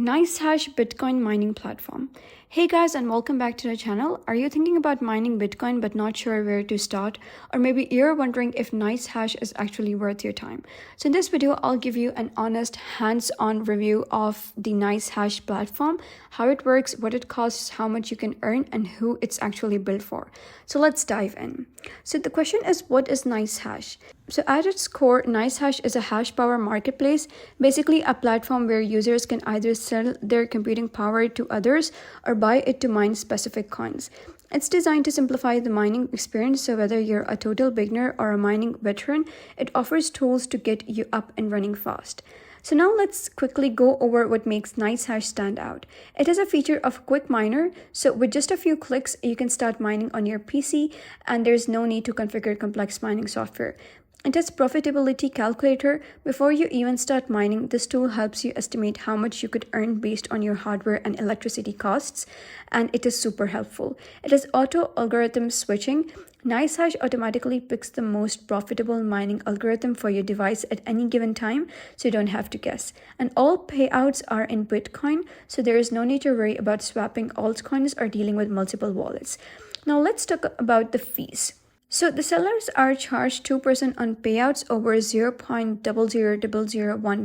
NiceHash Bitcoin mining platform. Hey guys, and welcome back to the channel. Are you thinking about mining Bitcoin but not sure where to start? Or maybe you're wondering if NiceHash is actually worth your time. So in this video, I'll give you an honest hands-on review of the NiceHash platform, how it works, what it costs, how much you can earn, and who it's actually built for. So let's dive in. So the question is, what is NiceHash? So at its core, NiceHash is a hash power marketplace, basically a platform where users can either sell their computing power to others or buy it to mine specific coins. It's designed to simplify the mining experience, so whether you're a total beginner or a mining veteran, it offers tools to get you up and running fast. So now let's quickly go over what makes NiceHash stand out. It has a feature of quick miner, so with just a few clicks, you can start mining on your PC and there's no need to configure complex mining software. It has profitability calculator. Before you even start mining, this tool helps you estimate how much you could earn based on your hardware and electricity costs, and it is super helpful. It has auto algorithm switching. NiceHash automatically picks the most profitable mining algorithm for your device at any given time, so you don't have to guess. And all payouts are in Bitcoin, so there is no need to worry about swapping altcoins or dealing with multiple wallets. Now let's talk about the fees. So the sellers are charged 2% on payouts over 0.00001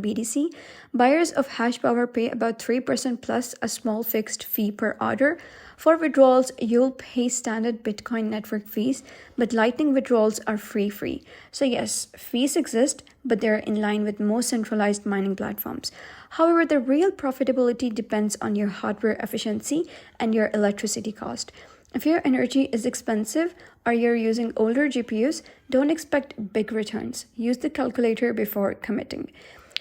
BTC. Buyers of hash power pay about 3% plus a small fixed fee per order. For withdrawals, you'll pay standard Bitcoin network fees, but Lightning withdrawals are free. So yes, fees exist, but they're in line with most centralized mining platforms. However, the real profitability depends on your hardware efficiency and your electricity cost. If your energy is expensive or you're using older GPUs, don't expect big returns. Use the calculator before committing.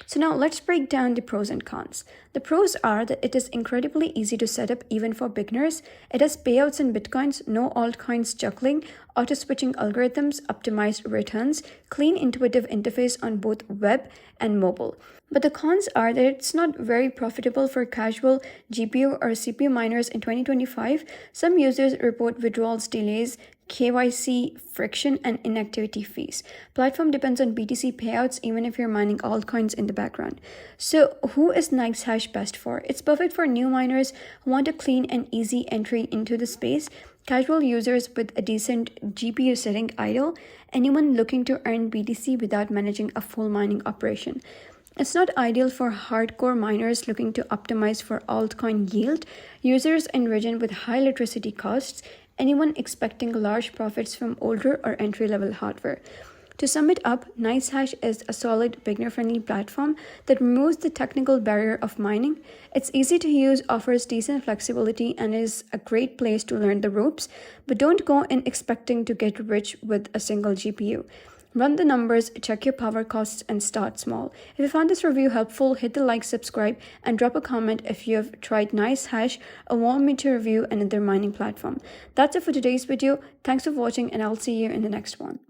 So now let's break down the pros and cons. The pros are that it is incredibly easy to set up even for beginners. It has payouts in Bitcoins, no altcoins juggling, auto-switching algorithms, optimized returns, clean intuitive interface on both web and mobile. But the cons are that it's not very profitable for casual GPU or CPU miners in 2025. Some users report withdrawals delays, KYC friction, and inactivity fees. Platform depends on BTC payouts even if you're mining altcoins in the background. So who is NiceHash best for? It's perfect for new miners who want a clean and easy entry into the space, casual users with a decent GPU sitting idle, anyone looking to earn BTC without managing a full mining operation. It's not ideal for hardcore miners looking to optimize for altcoin yield, users in region with high electricity costs, anyone expecting large profits from older or entry-level hardware. To sum it up, NiceHash is a solid, beginner-friendly platform that removes the technical barrier of mining. It's easy to use, offers decent flexibility, and is a great place to learn the ropes, but don't go in expecting to get rich with a single GPU. Run the numbers, check your power costs, and start small. If you found this review helpful, hit the like, subscribe, and drop a comment if you have tried NiceHash or want me to review another mining platform. That's it for today's video. Thanks for watching, and I'll see you in the next one.